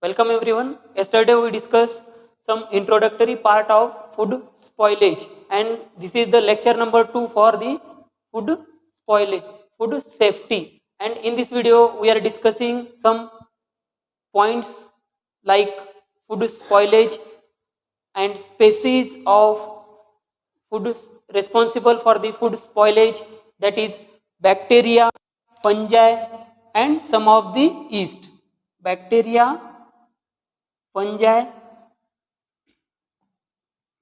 Welcome everyone. Yesterday we discussed some introductory part of food spoilage, and this is the lecture number 2 for the food spoilage, food safety. And in this video we are discussing some points like food spoilage and species of food responsible for the food spoilage, that is bacteria, fungi and some of the yeast. Bacteria, fungi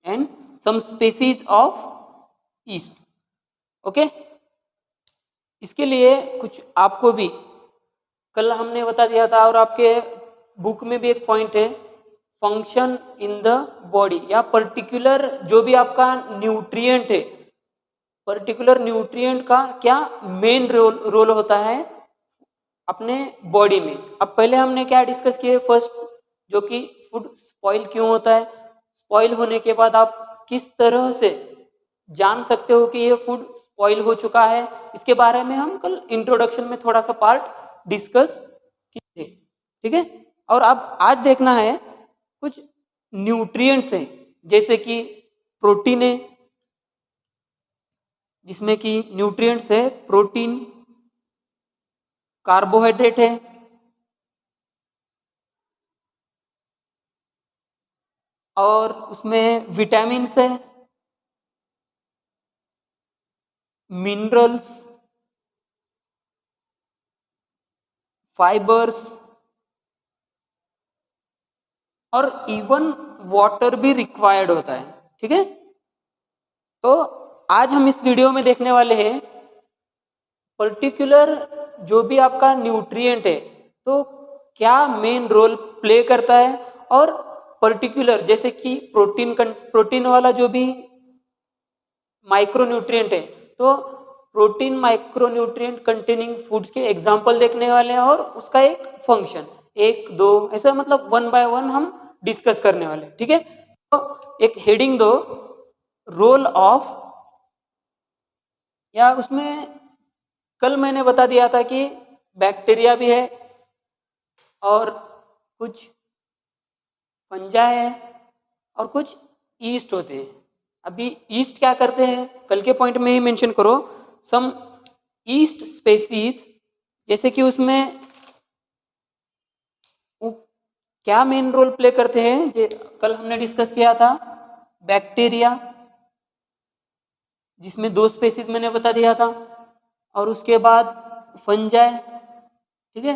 and some species of yeast. Okay, इसके लिए कुछ आपको भी कल हमने बता दिया था और आपके बुक में भी एक पॉइंट है, फंक्शन इन द बॉडी या पर्टिकुलर जो भी आपका न्यूट्रिएंट है, पर्टिकुलर न्यूट्रिएंट का क्या मेन रोल होता है अपने बॉडी में. अब पहले हमने क्या डिस्कस किए, फर्स्ट जो कि फूड स्पॉइल क्यों होता है, स्पॉइल होने के बाद आप किस तरह से जान सकते हो कि ये फूड स्पॉइल हो चुका है, इसके बारे में हम कल इंट्रोडक्शन में थोड़ा सा पार्ट डिस्कस किए थे. ठीक है, और अब आज देखना है कुछ न्यूट्रिएंट्स हैं, जैसे कि प्रोटीन है, जिसमें कि न्यूट्रिएंट्स है प्रोटीन, कार्बोहाइड्रेट है, और उसमें विटामिन्स है, मिनरल्स, फाइबर्स और इवन वाटर भी रिक्वायर्ड होता है. ठीक है, तो आज हम इस वीडियो में देखने वाले हैं पर्टिकुलर जो भी आपका न्यूट्रिएंट है तो क्या मेन रोल प्ले करता है, और पर्टिकुलर जैसे कि प्रोटीन वाला जो भी माइक्रोन्यूट्रिएंट है तो प्रोटीन माइक्रोन्यूट्रिएंट कंटेनिंग फूड्स के एग्जांपल देखने वाले हैं और उसका एक फंक्शन, एक दो ऐसा मतलब 1 बाय 1 हम डिस्कस करने वाले. ठीक है, तो एक हेडिंग दो, रोल ऑफ, या उसमें कल मैंने बता दिया था कि बैक्टीरिया भी है और कुछ फंजा है और कुछ ईस्ट होते हैं. अभी ईस्ट क्या करते हैं, कल के पॉइंट में ही मेंशन करो, सम ईस्ट स्पेसीज, जैसे कि उसमें क्या मेन रोल प्ले करते हैं, कल हमने डिस्कस किया था बैक्टीरिया, जिसमें 2 स्पेसीज मैंने बता दिया था, और उसके बाद फंजाई. ठीक है,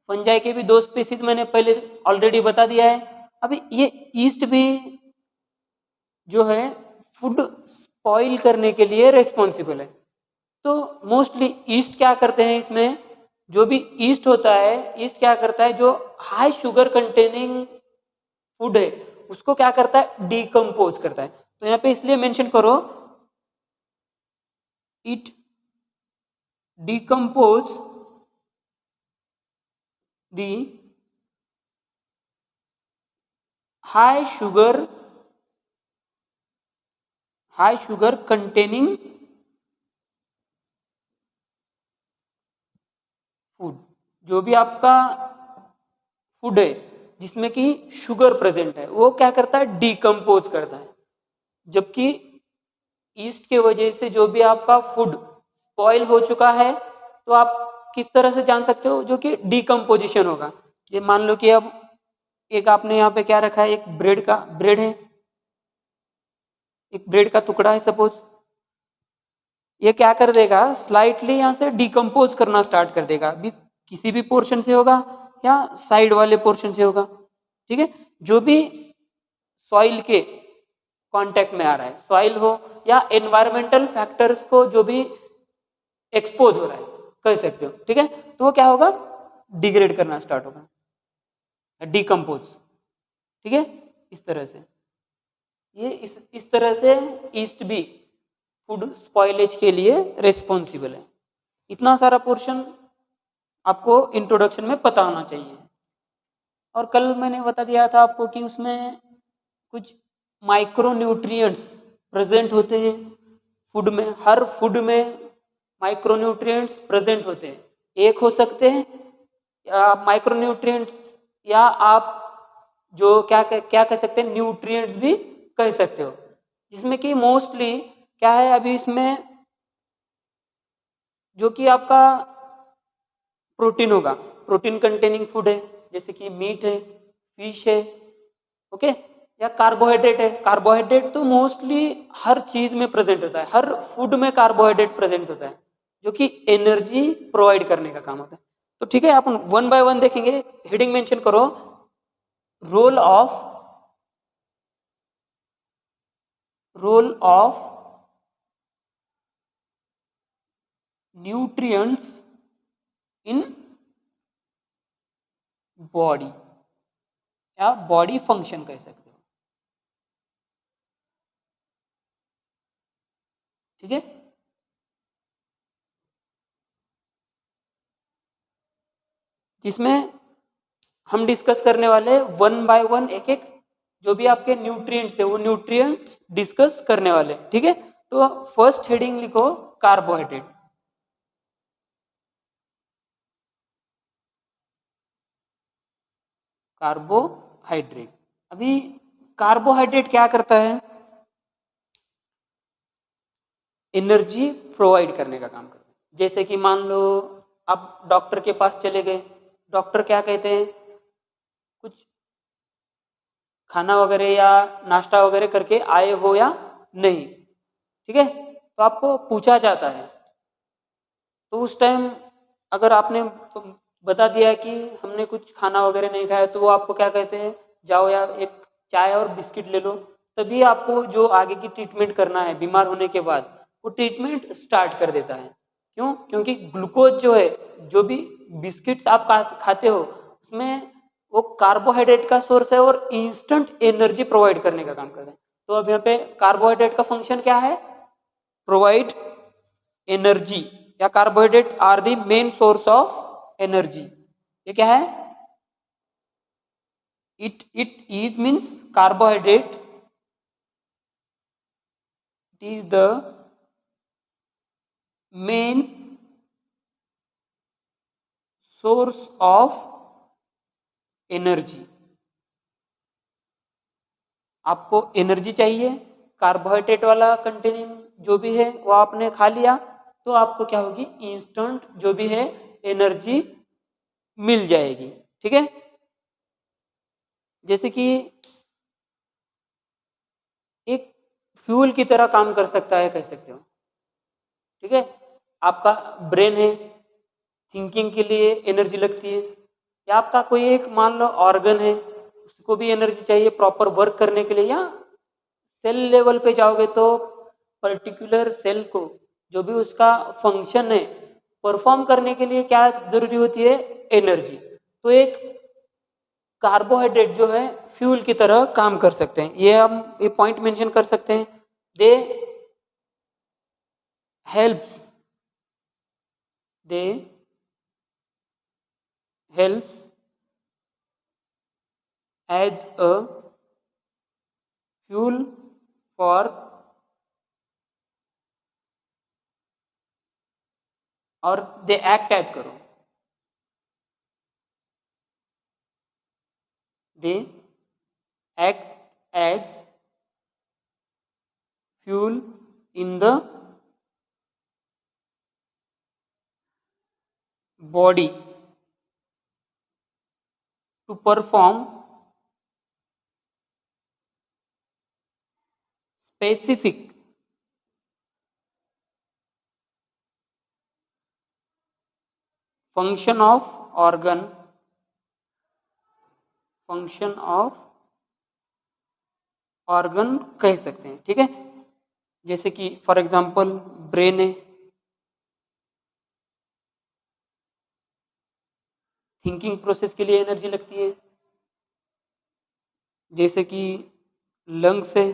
फंजाई के भी 2 स्पेसीज मैंने पहले ऑलरेडी बता दिया है. अभी ये ईस्ट भी जो है फूड स्पॉइल करने के लिए रेस्पॉन्सिबल है. तो मोस्टली ईस्ट क्या करते हैं, इसमें जो भी ईस्ट होता है, ईस्ट क्या करता है, जो हाई शुगर कंटेनिंग फूड है उसको क्या करता है, डिकम्पोज करता है. तो यहाँ पे इसलिए मेंशन करो, it decompose the high sugar containing food. जो भी आपका फूड है जिसमें कि शुगर प्रेजेंट है वो क्या करता है, डिकम्पोज करता है. जबकि ईस्ट के वजह से जो भी आपका फूड स्पॉइल हो चुका है तो आप किस तरह से जान सकते हो, जो कि डिकम्पोजिशन होगा. ये मान लो कि अब एक आपने यहाँ पे क्या रखा है, एक ब्रेड है, एक ब्रेड का टुकड़ा है सपोज, ये क्या कर देगा, स्लाइटली यहाँ से डिकम्पोज करना स्टार्ट कर देगा. अभी किसी भी पोर्शन से होगा या साइड वाले पोर्शन से होगा. ठीक है, जो भी सॉइल के कांटेक्ट में आ रहा है, सॉइल हो या एनवायरमेंटल फैक्टर्स को जो भी एक्सपोज हो रहा है कह सकते हो. ठीक है, तो वो क्या होगा, डिग्रेड करना स्टार्ट होगा, डिकम्पोज. ठीक है, इस तरह से ये इस तरह से ईस्ट भी फूड स्पॉइलेज के लिए रेस्पॉन्सिबल है. इतना सारा पोर्शन आपको इंट्रोडक्शन में पता होना चाहिए. और कल मैंने बता दिया था आपको कि उसमें कुछ माइक्रोन्यूट्रिएंट्स प्रेजेंट होते हैं फूड में. हर फूड में माइक्रोन्यूट्रिएंट्स प्रेजेंट होते हैं. एक हो सकते हैं या माइक्रोन्यूट्रिएंट्स, या आप जो क्या कह सकते हैं, न्यूट्रिएंट्स भी कह सकते हो, जिसमें कि मोस्टली क्या है अभी इसमें, जो कि आपका प्रोटीन होगा, प्रोटीन कंटेनिंग फूड है, जैसे कि मीट है, फिश है, ओके, या कार्बोहाइड्रेट है। कार्बोहाइड्रेट तो मोस्टली हर चीज में प्रेजेंट होता है, हर फूड में कार्बोहाइड्रेट प्रेजेंट होता है, जो कि एनर्जी प्रोवाइड करने का काम होता है। तो ठीक है, अपन वन बाय वन देखेंगे। हेडिंग मेंशन करो, role of nutrients in body, या बॉडी फंक्शन कह सकते हो, ठीक है। जिसमें हम डिस्कस करने वाले वन बाय वन, एक एक जो भी आपके न्यूट्रिएंट्स है वो न्यूट्रिएंट्स डिस्कस करने वाले, ठीक है। तो फर्स्ट हेडिंग लिखो कार्बोहाइड्रेट। कार्बोहाइड्रेट, अभी कार्बोहाइड्रेट क्या करता है, एनर्जी प्रोवाइड करने का काम करता है। जैसे कि मान लो आप डॉक्टर के पास चले गए, डॉक्टर क्या कहते हैं, कुछ खाना वगैरह या नाश्ता वगैरह करके आए हो या नहीं, ठीक है। तो आपको पूछा जाता है, तो उस टाइम अगर आपने बता दिया कि हमने कुछ खाना वगैरह नहीं खाया, तो वो आपको क्या कहते हैं, जाओ यार एक चाय और बिस्किट ले लो। तभी आपको जो आगे की ट्रीटमेंट करना है बीमार होने के बाद, वो ट्रीटमेंट स्टार्ट कर देता है। क्यों? क्योंकि ग्लूकोज जो है, जो भी बिस्किट्स आप खाते हो, उसमें वो कार्बोहाइड्रेट का सोर्स है और इंस्टेंट एनर्जी प्रोवाइड करने का काम करता है। तो अब यहाँ पे कार्बोहाइड्रेट का फंक्शन क्या है, प्रोवाइड एनर्जी, या carbohydrate are the main source of energy. ये क्या है, it is means carbohydrate, it is the main source of energy. आपको एनर्जी चाहिए, कार्बोहाइड्रेट वाला कंटेनिंग जो भी है वो आपने खा लिया, तो आपको क्या होगी, इंस्टेंट जो भी है एनर्जी मिल जाएगी, ठीक है। जैसे कि एक फ्यूल की तरह काम कर सकता है, कह सकते हो, ठीक है। आपका ब्रेन है, थिंकिंग के लिए एनर्जी लगती है, या आपका कोई एक मान लो ऑर्गन है, उसको भी एनर्जी चाहिए प्रॉपर वर्क करने के लिए, या सेल लेवल पे जाओगे तो पर्टिकुलर सेल को जो भी उसका फंक्शन है परफॉर्म करने के लिए क्या जरूरी होती है, एनर्जी। तो एक कार्बोहाइड्रेट जो है फ्यूल की तरह काम कर सकते हैं, ये हम ये पॉइंट मेंशन कर सकते हैं। They helps they helps as a fuel for, और दे एक्ट एज, करो, they act as fuel in the body to perform specific function of organ, function of organ कह सकते हैं, ठीक है। जैसे कि फॉर एग्जांपल ब्रेन है, थिंकिंग प्रोसेस के लिए एनर्जी लगती है। जैसे कि लंग्स है,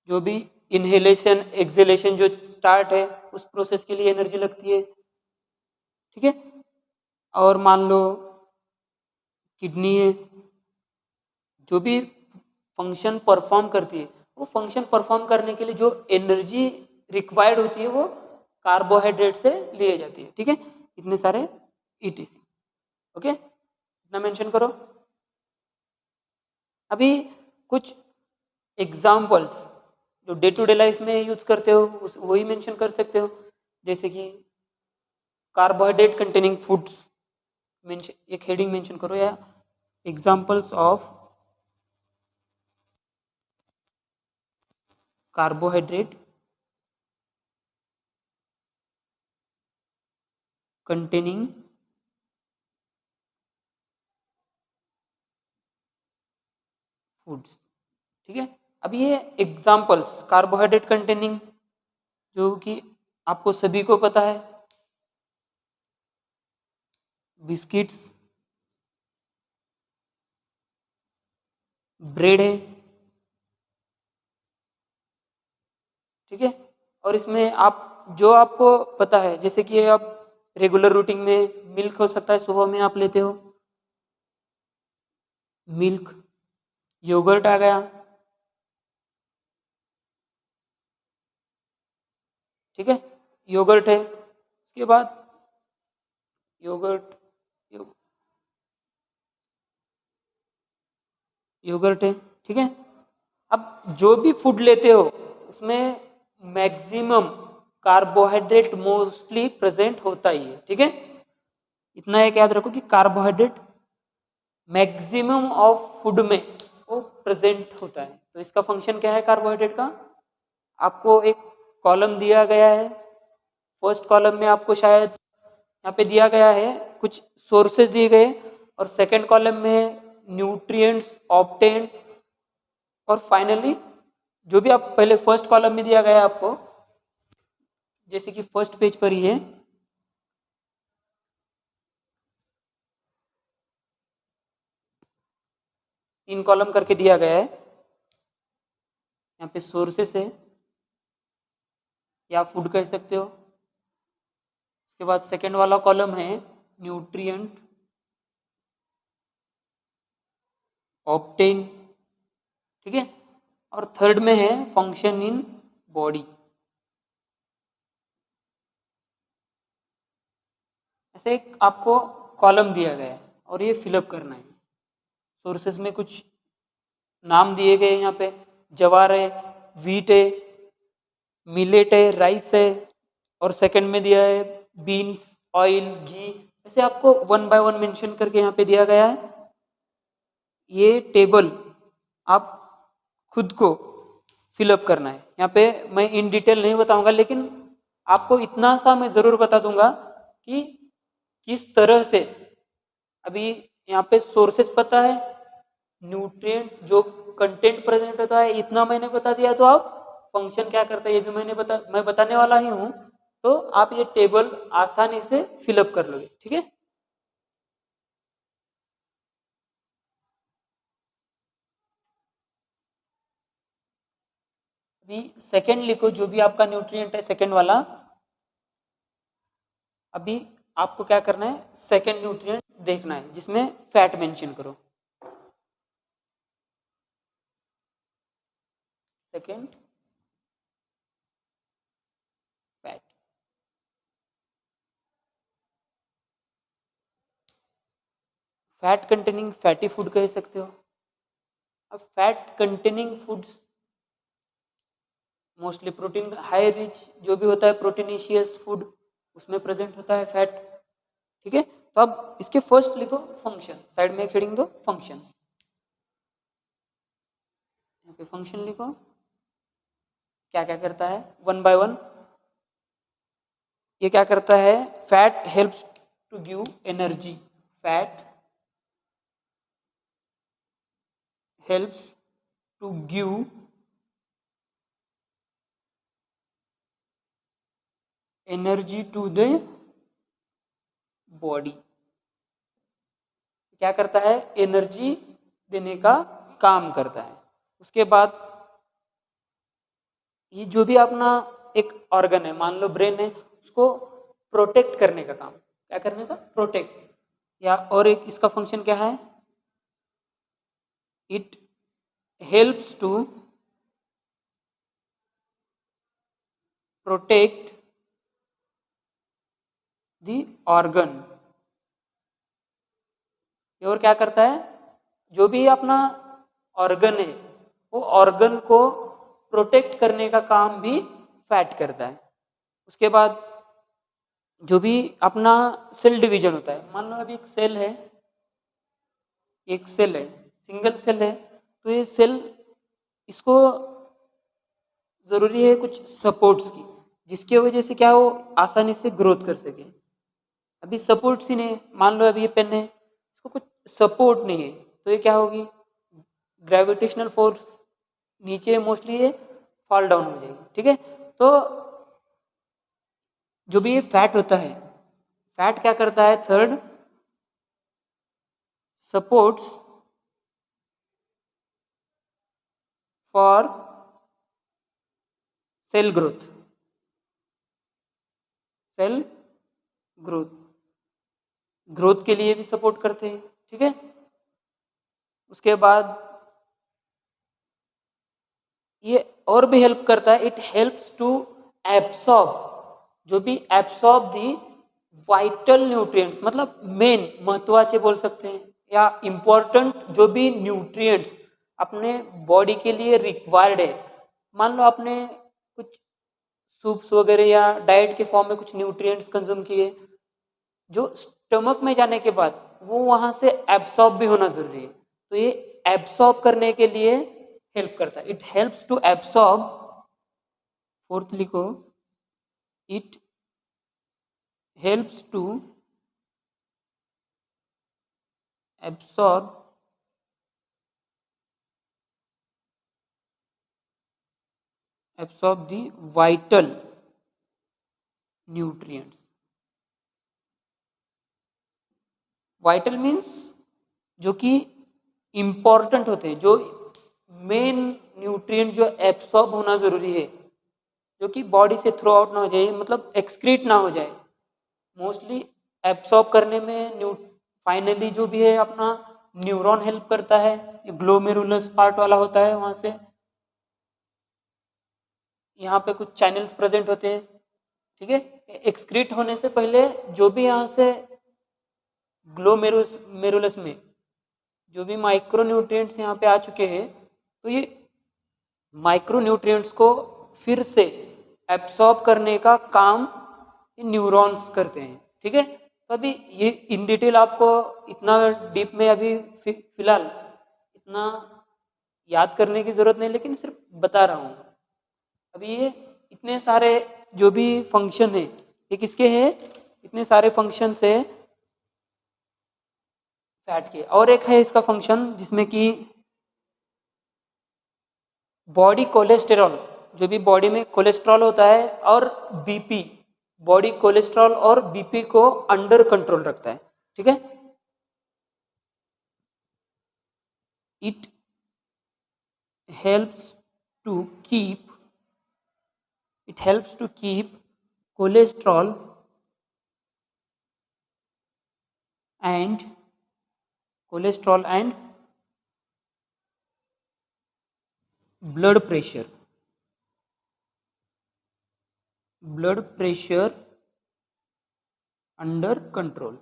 जो भी इनहेलेशन एक्सहेलेशन जो स्टार्ट है उस प्रोसेस के लिए एनर्जी लगती है, ठीक है। और मान लो किडनी है, जो भी फंक्शन परफॉर्म करती है, वो फंक्शन परफॉर्म करने के लिए जो एनर्जी रिक्वायर्ड होती है वो कार्बोहाइड्रेट से लिए जाती है, ठीक है। इतने सारे ईटीसी, ओके, इतना मेंशन करो। अभी कुछ एग्जाम्पल्स जो डे टू डे लाइफ में यूज करते हो वही मेंशन कर सकते हो, जैसे कि कार्बोहाइड्रेट कंटेनिंग फूड्स एक हेडिंग मेंशन करो, या examples of carbohydrate containing foods. ठीक है, अब ये एग्जाम्पल्स कार्बोहाइड्रेट कंटेनिंग जो कि आपको सभी को पता है, बिस्किट्स, ब्रेड है, ठीक है। और इसमें आप जो आपको पता है, जैसे कि आप रेगुलर रूटीन में मिल्क हो सकता है, सुबह में आप लेते हो मिल्क, योगर्ट आ गया, ठीक है, योगर्ट है। उसके बाद योगर्ट यो, योगर्ट है, ठीक है। अब जो भी फूड लेते हो उसमें मैक्सिमम कार्बोहाइड्रेट मोस्टली प्रेजेंट होता ही है, ठीक है। इतना एक याद रखो कि कार्बोहाइड्रेट मैक्सिमम ऑफ फूड में वो प्रेजेंट होता है। तो इसका फंक्शन क्या है कार्बोहाइड्रेट का, आपको एक कॉलम दिया गया है, फर्स्ट कॉलम में आपको शायद यहाँ पे दिया गया है कुछ सोर्सेज दिए गए, और सेकंड कॉलम में न्यूट्रिएंट्स ऑब्टेन्ड, और फाइनली जो भी आप पहले फर्स्ट कॉलम में दिया गया है आपको, जैसे कि फर्स्ट पेज पर ही है, इन कॉलम करके दिया गया है, यहाँ पे सोर्सेस है या फूड कह सकते हो। उसके बाद सेकंड वाला कॉलम है न्यूट्रिएंट ऑब्टेन, ठीक है। और थर्ड में है फंक्शन इन बॉडी। ऐसे एक आपको कॉलम दिया गया है और ये फिलअप करना है। सोर्सेस में कुछ नाम दिए गए यहाँ पे, जवार है, वीट है, मिलेट है, राइस है, और सेकंड में दिया है बीन्स, ऑयल, घी। ऐसे आपको वन बाय वन मेंशन करके यहाँ पे दिया गया है। ये टेबल आप खुद को फिलअप करना है। यहाँ पे मैं इन डिटेल नहीं बताऊंगा, लेकिन आपको इतना सा मैं जरूर बता दूंगा कि किस तरह से, अभी यहाँ पे सोर्सेस पता है, न्यूट्रिएंट जो कंटेंट प्रेजेंट होता है इतना मैंने बता दिया, तो आप फंक्शन क्या करता है ये भी मैं बताने वाला ही हूँ, तो आप ये टेबल आसानी से फिलअप कर लोगे, ठीक है। अभी सेकंड लिखो, जो भी आपका न्यूट्रिएंट है सेकंड वाला। अभी आपको क्या करना है, सेकंड न्यूट्रिएंट देखना है जिसमें फैट मेंशन करो। Second fat, fat containing fatty food कह सकते हो। अब fat containing foods mostly protein high rich जो भी होता है, प्रोटीनिशियस फूड, उसमें प्रेजेंट होता है फैट, ठीक है। तो अब इसके फर्स्ट लिखो फंक्शन, साइड में एक हेडिंग दो फंक्शन, यहाँ पे फंक्शन लिखो, क्या क्या करता है वन बाय वन। ये क्या करता है, fat helps to give energy, fat helps to give energy to the body. क्या करता है, एनर्जी देने का काम करता है। उसके बाद ये जो भी अपना एक ऑर्गन है, मान लो ब्रेन है, उसको प्रोटेक्ट करने का काम, क्या करने का, प्रोटेक्ट। या और एक इसका फंक्शन क्या है, it helps to protect the organ. और क्या करता है, जो भी अपना ऑर्गन है, वो ऑर्गन को प्रोटेक्ट करने का काम भी फैट करता है। उसके बाद जो भी अपना सेल डिवीजन होता है, मान लो अभी एक सेल है, सिंगल सेल है, तो ये सेल, इसको जरूरी है कुछ सपोर्ट्स की, जिसकी वजह से क्या वो आसानी से ग्रोथ कर सके। अभी सपोर्ट्स ही नहीं है, मान लो अभी ये पेन है, इसको कुछ सपोर्ट नहीं है, तो ये क्या होगी, ग्रेविटेशनल फोर्स नीचे मोस्टली ये फॉल डाउन हो जाएगी। ठीक है, तो जो भी ये फैट होता है, फैट क्या करता है, third supports for cell growth, cell growth, growth के लिए भी सपोर्ट करते हैं। ठीक है, उसके बाद ये और भी हेल्प करता है, इट हेल्प्स टू एब्सॉर्ब, जो भी एब्सॉर्ब दी वाइटल न्यूट्रिएंट्स, मतलब मेन महत्वाचे बोल सकते हैं, या इम्पोर्टेंट जो भी न्यूट्रिएंट्स अपने बॉडी के लिए रिक्वायर्ड है। मान लो आपने कुछ सूप्स वगैरह या डाइट के फॉर्म में कुछ न्यूट्रिएंट्स कंज्यूम किए, जो स्टमक में जाने के बाद वो वहां से एब्सॉर्ब भी होना जरूरी है, तो ये एब्सॉर्ब करने के लिए हेल्प करता है, it helps to absorb. Fourth लिखो, it helps to absorb the vital nutrients. Vital means जो कि इंपॉर्टेंट होते हैं, जो मेन न्यूट्रिएंट जो एब्सॉर्ब होना जरूरी है, जो कि बॉडी से थ्रू आउट ना हो जाए, मतलब एक्सक्रीट ना हो जाए, मोस्टली एब्सॉर्ब करने में फाइनली जो भी है अपना न्यूरॉन हेल्प करता है, ग्लोमेरुलस पार्ट वाला होता है, वहां से यहाँ पे कुछ चैनल्स प्रेजेंट होते हैं। ठीक है, एक्सक्रीट होने से पहले जो भी यहाँ से ग्लोमेरुलस में जो भी माइक्रो न्यूट्रिएंट्स यहाँ पे आ चुके हैं, तो ये माइक्रो न्यूट्रिएंट्स को फिर से एब्सॉर्ब करने का काम न्यूरॉन्स करते हैं। ठीक है, तो अभी ये इन डिटेल आपको इतना डीप में अभी फिलहाल इतना याद करने की जरूरत नहीं, लेकिन सिर्फ बता रहा हूँ। अभी ये इतने सारे जो भी फंक्शन है, ये किसके हैं, इतने सारे फंक्शन है फैट के। और एक है इसका फंक्शन जिसमें कि बॉडी कोलेस्टेरॉल, जो भी बॉडी में कोलेस्ट्रॉल होता है, और बीपी, बॉडी कोलेस्ट्रॉल और बीपी को अंडर कंट्रोल रखता है। ठीक है, it helps to keep it helps to keep cholesterol and blood pressure under control.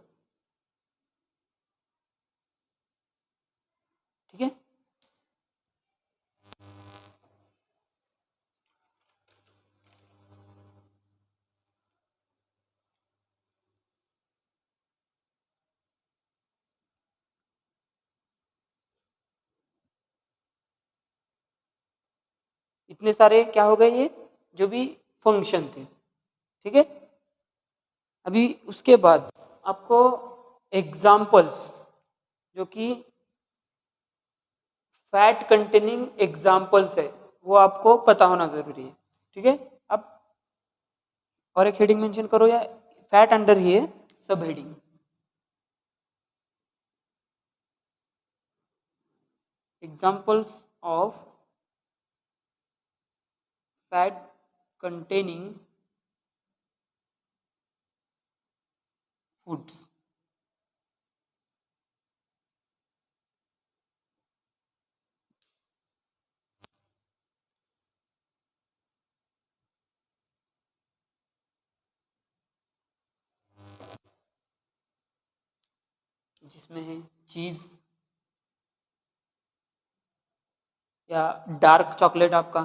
ठीक है, इतने सारे क्या हो गए ये जो भी फंक्शन थे। ठीक है, अभी उसके बाद आपको एग्जाम्पल्स, जो कि फैट कंटेनिंग एग्जाम्पल्स है, वो आपको पता होना जरूरी है। ठीक है, अब और एक हेडिंग मेंशन करो, या फैट अंडर ही है सब heading, examples of fat containing foods. जिसमें है चीज, या डार्क चॉकलेट, आपका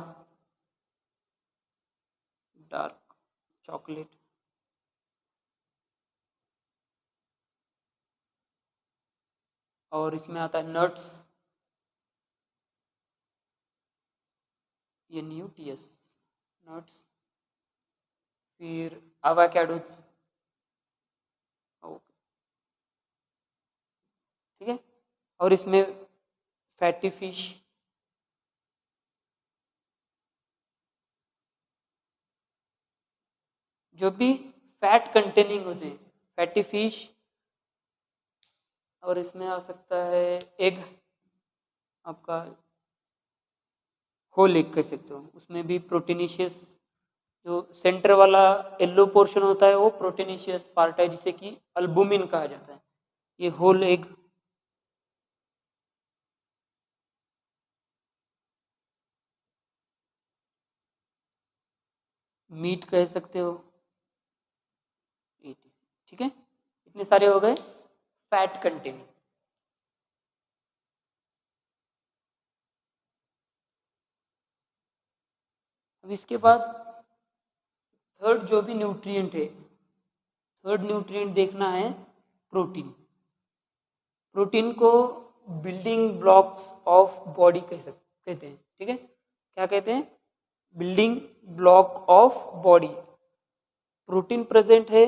डार्क चॉकलेट, और इसमें आता है नट्स, NUTS, नट्स, फिर एवोकाडोस, ओके, ठीक है। और इसमें फैटी फिश, जो भी फैट कंटेनिंग होते हैं, फैटी फिश, और इसमें आ सकता है एग, आपका होल एग कह सकते हो, उसमें भी प्रोटीनिशियस, जो सेंटर वाला येलो पोर्शन होता है वो प्रोटीनिशियस पार्ट है, जिसे कि अल्बुमिन कहा जाता है। ये होल एग, मीट कह सकते हो, ठीक है। इतने सारे हो गए फैट कंटेनिंग। अब इसके बाद थर्ड जो भी न्यूट्रिएंट है, थर्ड न्यूट्रिएंट देखना है प्रोटीन। प्रोटीन को बिल्डिंग ब्लॉक्स ऑफ बॉडी कहते हैं, ठीक है। क्या कहते हैं? Building block of body. Protein present है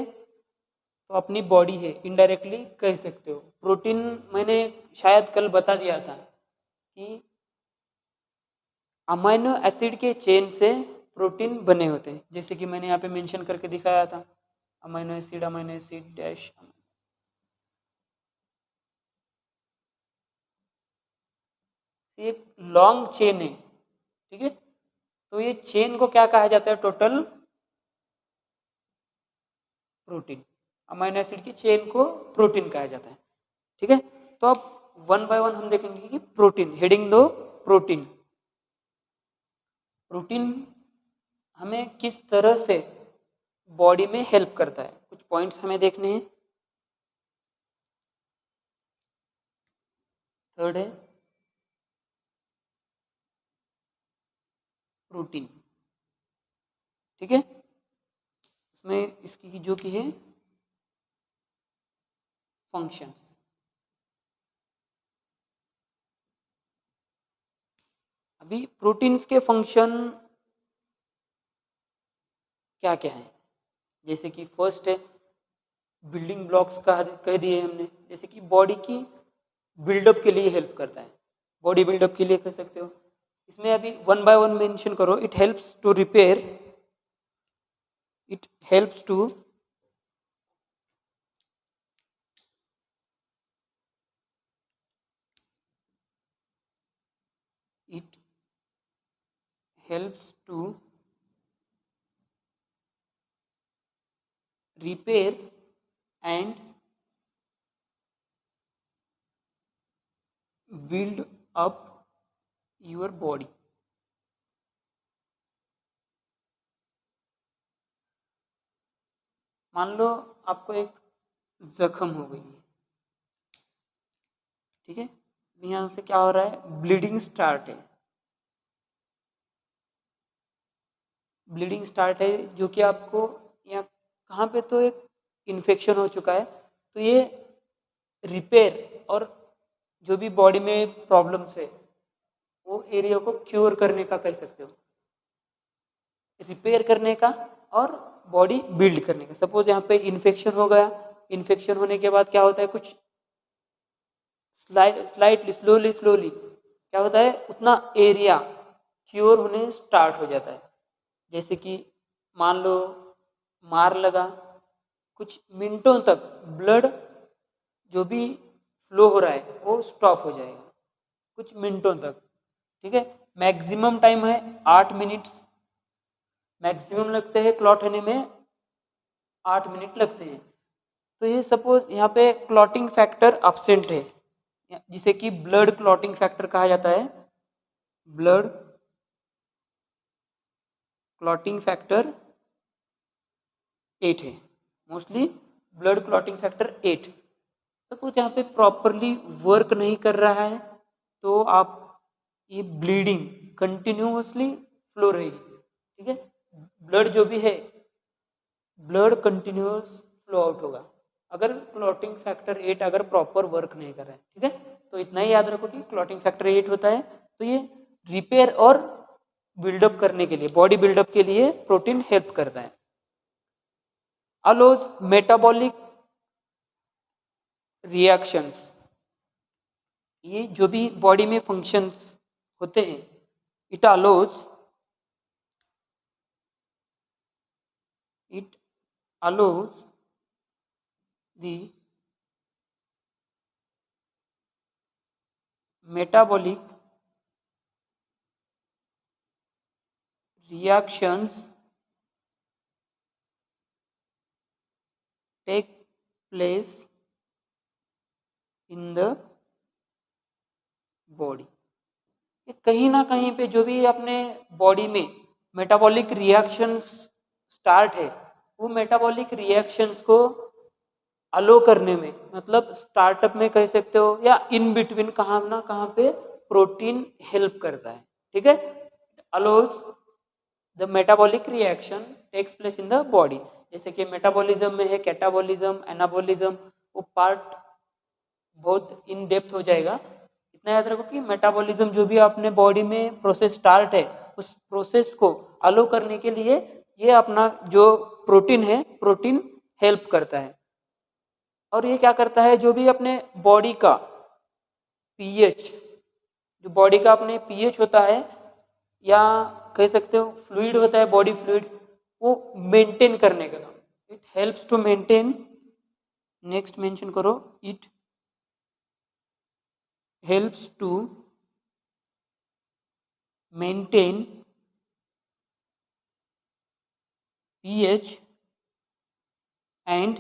तो अपनी बॉडी है, इनडायरेक्टली कह सकते हो। प्रोटीन मैंने शायद कल बता दिया था कि अमाइनो एसिड के चेन से प्रोटीन बने होते हैं, जैसे कि मैंने यहाँ पे मेंशन करके दिखाया था, अमाइनो एसिड डैश। एक लॉन्ग चेन है, ठीक है। तो ये चेन को क्या कहा जाता है? Total protein. अमाइनो एसिड की चेन को प्रोटीन कहा जाता है, ठीक है। तो अब वन बाय वन हम देखेंगे कि प्रोटीन, हेडिंग दो प्रोटीन। प्रोटीन हमें किस तरह से बॉडी में हेल्प करता है, कुछ पॉइंट्स हमें देखने हैं। थर्ड है प्रोटीन, ठीक है। इसमें इसकी जो की है फंक्शंस। अभी प्रोटीन्स के फंक्शन क्या क्या है? जैसे कि फर्स्ट है बिल्डिंग ब्लॉक्स कह दिए हमने, जैसे कि बॉडी की बिल्डअप के लिए हेल्प करता है, बॉडी बिल्डअप के लिए कह सकते हो। इसमें अभी वन बाय वन मेंशन करो। It helps to repair, it helps to it helps to repair and build up your body। मान लो आपको एक जख्म हो गई है, ठीक है। यहाँ से क्या हो रहा है? ब्लीडिंग स्टार्ट है, ब्लीडिंग स्टार्ट है, जो कि आपको यहाँ कहाँ पे तो एक इन्फेक्शन हो चुका है, तो ये रिपेयर और जो भी बॉडी में प्रॉब्लम्स है वो एरिया को क्योर करने का कह सकते हो, रिपेयर करने का और बॉडी बिल्ड करने का। सपोज यहाँ पे इन्फेक्शन हो गया, इन्फेक्शन होने के बाद क्या होता है, कुछ स्लाइटली स्लोली क्या होता है, उतना एरिया क्योर होने स्टार्ट हो जाता है। जैसे कि मान लो मार लगा, कुछ मिनटों तक ब्लड जो भी फ्लो हो रहा है वो स्टॉप हो जाएगा, कुछ मिनटों तक, ठीक है। मैक्सिमम टाइम है 8 मिनट्स, मैक्सिमम लगते हैं क्लॉट होने में 8 मिनट लगते हैं। तो ये सपोज यहाँ पे क्लॉटिंग फैक्टर अब्सेंट है, जिसे कि ब्लड क्लॉटिंग फैक्टर कहा जाता है, ब्लड क्लॉटिंग फैक्टर 8 है, mostly blood clotting factor 8। Suppose यहाँ पे प्रॉपरली वर्क नहीं कर रहा है तो आप ये ब्लीडिंग कंटिन्यूअसली फ्लो रहेगी, ठीक है। ब्लड जो भी है, ब्लड कंटिन्यूअस फ्लो आउट होगा अगर क्लॉटिंग फैक्टर 8 अगर प्रॉपर वर्क नहीं कर रहा है, ठीक है। तो इतना ही याद रखो कि क्लॉटिंग फैक्टर 8 होता है, तो ये रिपेयर और बिल्डअप करने के लिए, बॉडी बिल्डअप के लिए प्रोटीन हेल्प करता है। अलोज मेटाबॉलिक रिएक्शंस, ये जो भी बॉडी में फंक्शंस होते हैं, it allows the metabolic reactions take place in the body। ये कहीं ना कहीं पे जो भी अपने बॉडी में मेटाबॉलिक रिएक्शंस स्टार्ट है, वो मेटाबॉलिक रिएक्शंस को अलो करने में, मतलब स्टार्टअप में कह सकते हो या इन बिटवीन कहाँ ना कहाँ पे प्रोटीन हेल्प करता है, ठीक है। Allows the metabolic reaction takes place in the body. जैसे कि मेटाबॉलिज्म में है कैटाबॉलिज्म, एनाबॉलिज्म, वो पार्ट बहुत इन डेप्थ हो जाएगा। इतना याद रखो कि मेटाबॉलिज्म जो भी अपने बॉडी में प्रोसेस स्टार्ट है, उस प्रोसेस को अलो करने के लिए ये अपना जो प्रोटीन है, प्रोटीन हेल्प करता है। और ये क्या करता है, जो भी अपने बॉडी का पीएच, जो बॉडी का अपने पीएच होता है या कह सकते हो फ्लूइड होता है, बॉडी फ्लूइड, वो मेंटेन करने का काम, it helps to maintain. Next mention करो, it helps to maintain pH and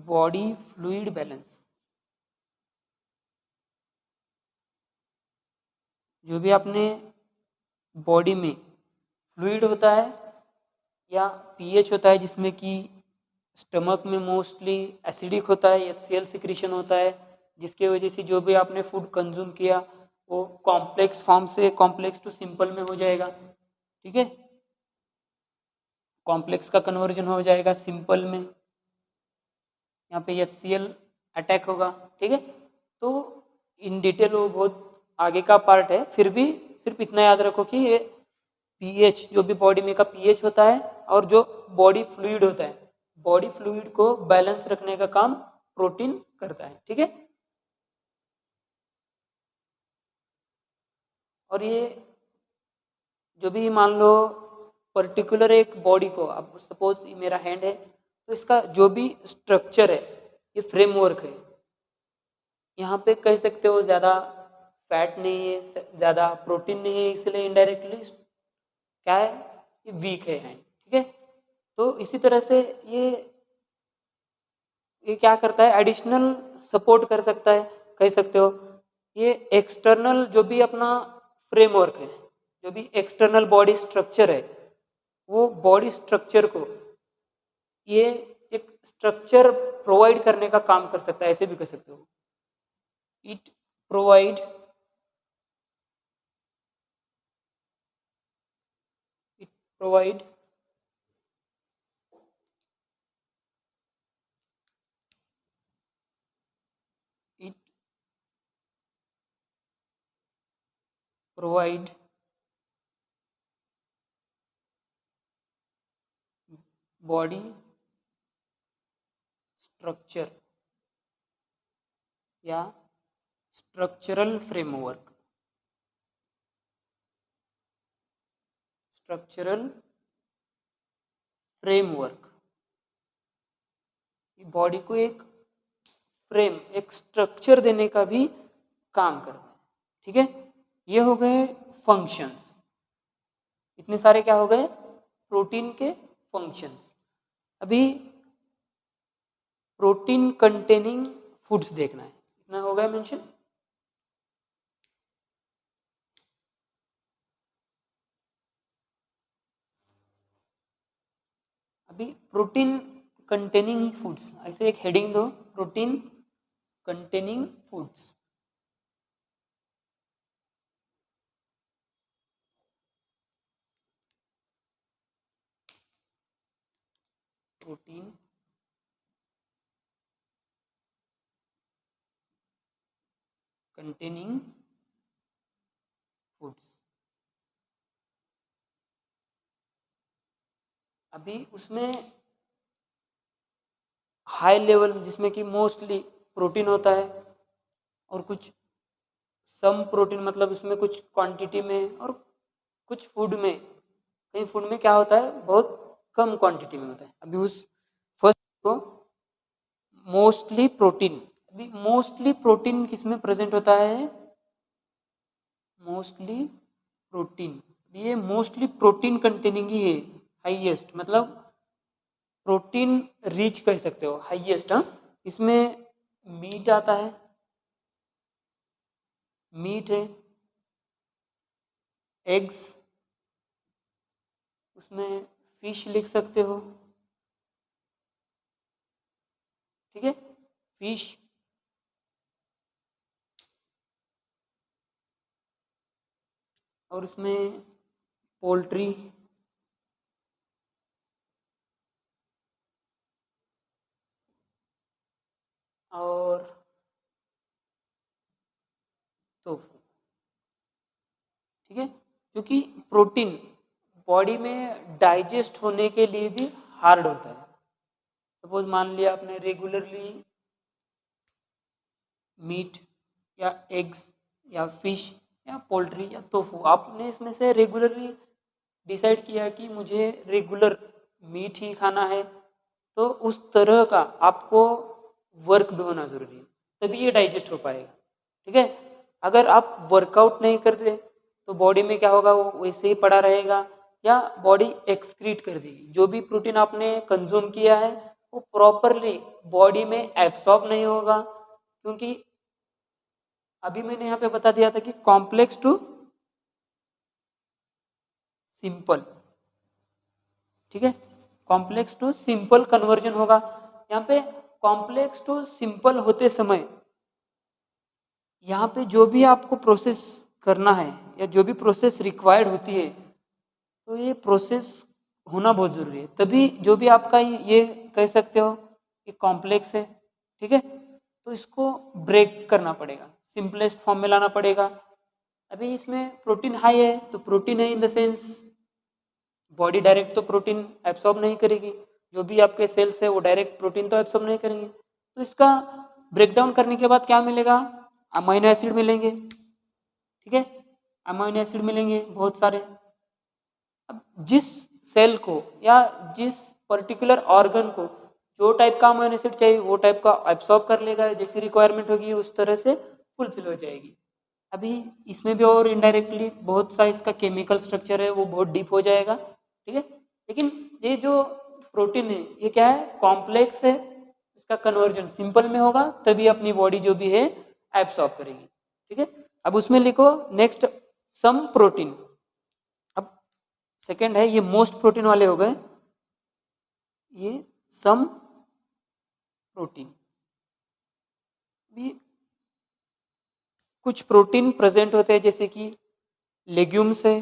body fluid balance. जो भी अपने बॉडी में फ्लूइड होता है या पीएच होता है, जिसमें कि स्टमक में मोस्टली एसिडिक होता है, एचसीएल सिक्रीशन होता है, जिसके वजह से जो भी आपने फूड कंज्यूम किया वो कॉम्प्लेक्स फॉर्म से कॉम्प्लेक्स टू सिंपल में हो जाएगा, ठीक है। कॉम्प्लेक्स का कन्वर्जन हो जाएगा सिंपल में, यहाँ पे एचसीएल अटैक होगा, ठीक है। तो इन डिटेल वो बहुत आगे का पार्ट है, फिर भी सिर्फ इतना याद रखो कि ये पीएच, जो भी बॉडी में का पीएच होता है और जो बॉडी फ्लूइड होता है, बॉडी फ्लूइड को बैलेंस रखने का काम प्रोटीन करता है, ठीक है। और ये जो भी मान लो पर्टिकुलर एक बॉडी को, अब सपोज मेरा हैंड है, तो इसका जो भी स्ट्रक्चर है, ये फ्रेमवर्क है, यहाँ पे कह सकते हो ज़्यादा फैट नहीं है, ज़्यादा प्रोटीन नहीं है, इसलिए इनडायरेक्टली क्या है, ये वीक है हैंड, ठीक है। तो इसी तरह से ये क्या करता है, एडिशनल सपोर्ट कर सकता है, कह सकते हो। ये एक्सटर्नल जो भी अपना फ्रेमवर्क है, जो भी एक्सटर्नल बॉडी स्ट्रक्चर है, वो बॉडी स्ट्रक्चर को ये एक स्ट्रक्चर प्रोवाइड करने का काम कर सकता है, ऐसे भी कह सकते हो। It provide provide it provide body structure या structural framework, structural framework body को एक फ्रेम, एक स्ट्रक्चर देने का भी काम करता है, ठीक है। ये हो गए फंक्शंस, इतने सारे क्या हो गए, प्रोटीन के फंक्शंस। अभी प्रोटीन कंटेनिंग फूड्स देखना है, इतना हो गया मेंशन। अभी प्रोटीन कंटेनिंग फूड्स, ऐसे एक हेडिंग दो, protein containing foods. Protein containing foods. अभी उसमें हाई लेवल जिसमें कि मोस्टली प्रोटीन होता है और कुछ सम प्रोटीन, मतलब उसमें कुछ क्वांटिटी में और कुछ फूड में, कई फूड में क्या होता है बहुत कम क्वांटिटी में होता है। अभी उस फर्स्ट को मोस्टली प्रोटीन, अभी मोस्टली प्रोटीन किसमें प्रेजेंट होता है? मोस्टली प्रोटीन, ये मोस्टली प्रोटीन कंटेनिंग ही है, हाईएस्ट, मतलब प्रोटीन रिच कह सकते हो, हाईएस्ट। इसमें मीट आता है, मीट है, एग्स, उसमें फिश लिख सकते हो, ठीक है, फिश, और उसमें पोल्ट्री, और टोफू, ठीक है। क्योंकि प्रोटीन बॉडी में डाइजेस्ट होने के लिए भी हार्ड होता है। सपोज मान लिया आपने रेगुलरली मीट या एग्स या फिश या पोल्ट्री या टोफू, आपने इसमें से रेगुलरली डिसाइड किया कि मुझे रेगुलर मीट ही खाना है, तो उस तरह का आपको वर्क भी होना जरूरी है, तभी ये डाइजेस्ट हो पाएगा, ठीक है। अगर आप वर्कआउट नहीं करते तो बॉडी में क्या होगा, वो वैसे ही पड़ा रहेगा या बॉडी एक्सक्रीट कर देगी। जो भी प्रोटीन आपने कंज्यूम किया है वो प्रॉपरली बॉडी में एब्सॉर्ब नहीं होगा, क्योंकि अभी मैंने यहाँ पे बता दिया था कि कॉम्प्लेक्स टू सिंपल, ठीक है, कॉम्प्लेक्स टू सिंपल कन्वर्जन होगा। यहाँ पे कॉम्प्लेक्स टू सिंपल होते समय यहाँ पे जो भी आपको प्रोसेस करना है या जो भी प्रोसेस रिक्वायर्ड होती है, तो ये प्रोसेस होना बहुत जरूरी है, तभी जो भी आपका ये कह सकते हो कि कॉम्प्लेक्स है, ठीक है। तो इसको ब्रेक करना पड़ेगा, सिंपलेस्ट फॉर्म में लाना पड़ेगा। अभी इसमें प्रोटीन हाई है, तो प्रोटीन है in the sense body direct तो प्रोटीन एब्सॉर्ब नहीं करेगी, जो भी आपके सेल्स है वो डायरेक्ट प्रोटीन तो एब्सॉर्ब नहीं करेंगे, तो इसका ब्रेकडाउन करने के बाद क्या मिलेगा? अमाइनो एसिड मिलेंगे, ठीक है, अमाइनो एसिड मिलेंगे बहुत सारे। अब जिस सेल को या जिस पर्टिकुलर ऑर्गन को जो टाइप का अमाइनो एसिड चाहिए वो टाइप का एब्सॉर्ब कर लेगा, जैसी रिक्वायरमेंट होगी उस तरह से फुलफिल हो जाएगी। अभी इसमें भी और इनडायरेक्टली बहुत सा इसका केमिकल स्ट्रक्चर है, वो बहुत डीप हो जाएगा, ठीक है। लेकिन ये जो प्रोटीन है ये क्या है? कॉम्प्लेक्स है, इसका कन्वर्जन सिंपल में होगा तभी अपनी बॉडी जो भी है एब्सॉर्ब करेगी, ठीक है। अब उसमें लिखो नेक्स्ट सम प्रोटीन। अब सेकंड है, ये मोस्ट प्रोटीन वाले हो गए, ये सम प्रोटीन। भी कुछ प्रोटीन प्रेजेंट होते हैं जैसे कि लेग्यूम्स है,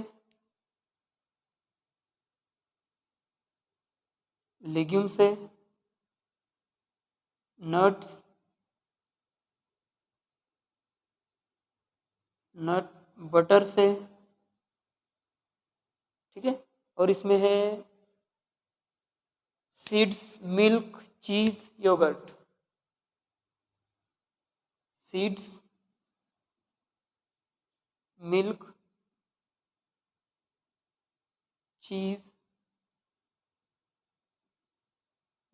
लेग्यूम्स है, नट्स, नट बटर से, ठीक है, और इसमें है सीड्स, मिल्क, चीज, योगर्ट, सीड्स, मिल्क, चीज,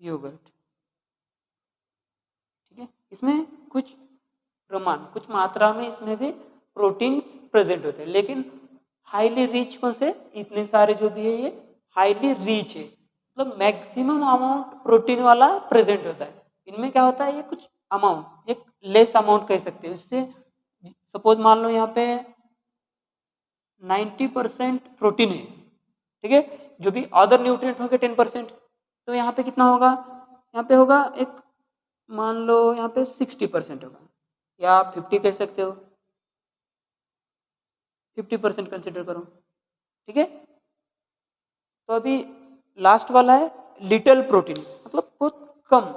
योगर्ट, ठीक है। इसमें कुछ प्रमाण, कुछ मात्रा में इसमें भी प्रोटीन्स प्रेजेंट होते हैं, लेकिन हाईली रिच कौन से? इतने सारे जो भी है ये हाईली रिच है, मतलब मैक्सिमम अमाउंट प्रोटीन वाला प्रेजेंट होता है। इनमें क्या होता है, ये कुछ अमाउंट, एक लेस अमाउंट कह सकते हैं। इससे सपोज मान लो यहाँ पे 90% प्रोटीन है, ठीक है, जो भी अदर न्यूट्रिएंट होंगे 10%, तो यहाँ पे कितना होगा? यहाँ पे होगा एक, मान लो यहाँ पे 60% होगा, या आप 50 कह सकते हो, 50% कंसिडर करो, ठीक है। तो अभी लास्ट वाला है लिटिल प्रोटीन, मतलब बहुत कम,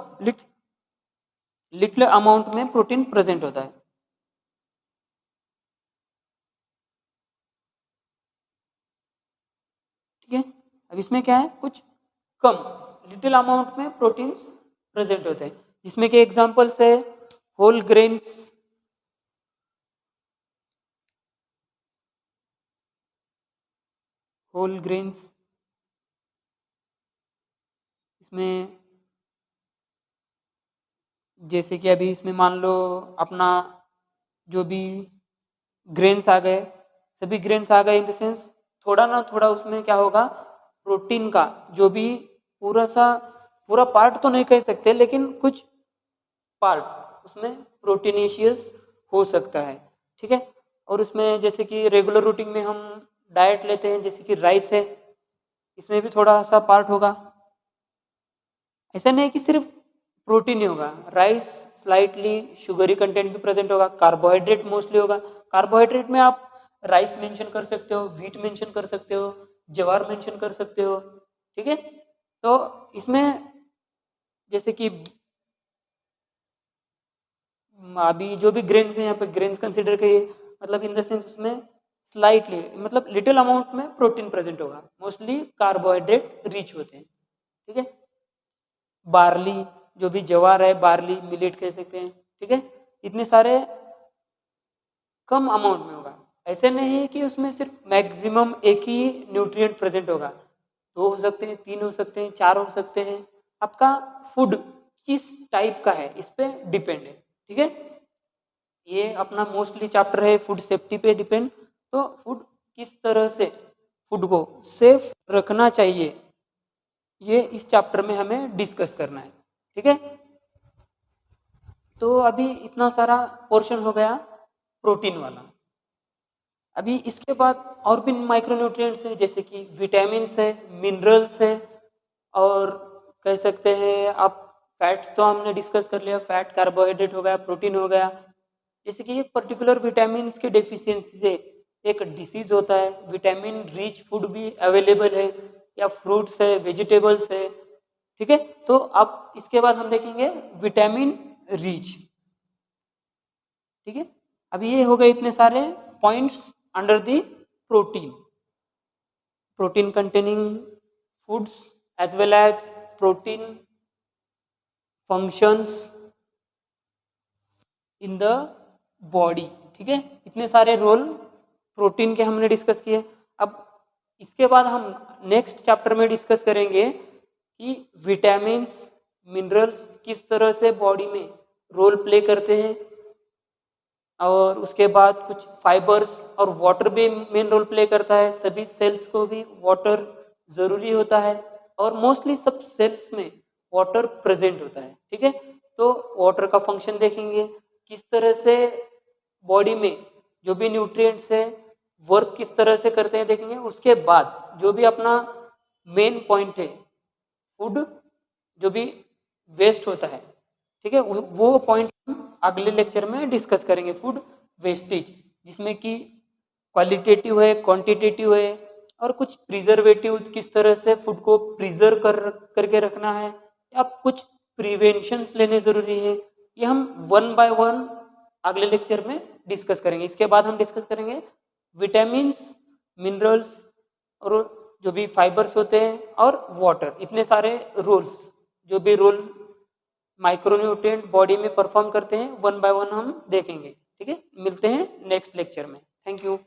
लिटिल अमाउंट में प्रोटीन प्रेजेंट होता है। ठीक है, अब इसमें क्या है, कुछ कम लिटिल अमाउंट में प्रोटीन्स प्रेजेंट होते हैं, जिसमें के एग्जांपल्स है होल ग्रेन्स, होल ग्रेन्स, इसमें जैसे कि अभी इसमें मान लो अपना जो भी ग्रेन्स आ गए, सभी ग्रेन्स आ गए इन द सेंस थोड़ा ना थोड़ा उसमें क्या होगा, प्रोटीन का जो भी पूरा पार्ट तो नहीं कह सकते, लेकिन कुछ पार्ट उसमें प्रोटीनेशियस हो सकता है। ठीक है, और उसमें जैसे कि रेगुलर रूटीन में हम डाइट लेते हैं, जैसे कि राइस है, इसमें भी थोड़ा सा पार्ट होगा। ऐसा नहीं कि सिर्फ प्रोटीन ही होगा, राइस स्लाइटली शुगरी कंटेंट भी प्रेजेंट होगा, कार्बोहाइड्रेट मोस्टली होगा। कार्बोहाइड्रेट में आप राइस मेंशन कर सकते हो, व्हीट मेंशन कर सकते हो, ज्वार मेंशन कर सकते हो। ठीक है, तो इसमें जैसे कि अभी जो भी ग्रेन्स हैं यहाँ पे ग्रेन्स कंसिडर करिए, मतलब इन द सेंस उसमें स्लाइटली मतलब लिटिल अमाउंट में प्रोटीन प्रेजेंट होगा, मोस्टली कार्बोहाइड्रेट रिच होते हैं। ठीक है, बार्ली जो भी ज्वार है, बार्ली मिलेट कह सकते हैं। ठीक है, इतने सारे कम अमाउंट में होगा। ऐसे नहीं है कि उसमें सिर्फ मैक्सिमम एक ही न्यूट्रिएंट प्रेजेंट होगा, 2 हो सकते हैं, 3 हो सकते हैं, 4 हो सकते हैं। आपका फूड किस टाइप का है इस पे डिपेंड है। ठीक है, ये अपना मोस्टली चैप्टर है फूड सेफ्टी पे डिपेंड। तो फूड किस तरह से फूड को सेफ रखना चाहिए, ये इस चैप्टर में हमें डिस्कस करना है। ठीक है, तो अभी इतना सारा पोर्शन हो गया प्रोटीन वाला। अभी इसके बाद और भी माइक्रोन्यूट्रिएंट्स है, जैसे कि विटामिन्स है, मिनरल्स है, और कह सकते हैं आप फैट्स तो हमने डिस्कस कर लिया, फैट कार्बोहाइड्रेट हो गया, प्रोटीन हो गया। जैसे कि एक पर्टिकुलर विटामिन्स के डेफिशिएंसी से एक डिसीज होता है, विटामिन रिच फूड भी अवेलेबल है, या फ्रूट्स है, वेजिटेबल्स है। ठीक है, तो अब इसके बाद हम देखेंगे विटामिन रिच। ठीक है, अभी ये हो गए इतने सारे points under the protein, protein containing foods as well as protein functions in the body. ठीक है, इतने सारे रोल प्रोटीन के हमने डिस्कस किए। अब इसके बाद हम नेक्स्ट चैप्टर में डिस्कस करेंगे कि विटामिन्स मिनरल्स किस तरह से बॉडी में रोल प्ले करते हैं, और उसके बाद कुछ फाइबर्स और वाटर भी मेन रोल प्ले करता है। सभी सेल्स को भी वाटर ज़रूरी होता है, और मोस्टली सब सेल्स में वाटर प्रेजेंट होता है। ठीक है, तो वाटर का फंक्शन देखेंगे, किस तरह से बॉडी में जो भी न्यूट्रिएंट्स है वर्क किस तरह से करते हैं देखेंगे। उसके बाद जो भी अपना मेन पॉइंट है, फूड जो भी वेस्ट होता है, ठीक है, वो पॉइंट हम अगले लेक्चर में डिस्कस करेंगे, फूड वेस्टेज, जिसमें कि क्वालिटेटिव है, क्वांटिटेटिव है, और कुछ प्रिजर्वेटिव्स किस तरह से फूड को प्रिजर्व करके रखना है, या कुछ प्रिवेंशंस लेने जरूरी है। ये हम 1 बाय 1 अगले लेक्चर में डिस्कस करेंगे। इसके बाद हम डिस्कस करेंगे विटामिन्स, मिनरल्स, और जो भी फाइबर्स होते हैं, और वाटर, इतने सारे रोल्स, जो भी रोल माइक्रोन्यूट्रिएंट बॉडी में परफॉर्म करते हैं, 1 बाय 1 हम देखेंगे। ठीक है, मिलते हैं नेक्स्ट लेक्चर में। Thank you.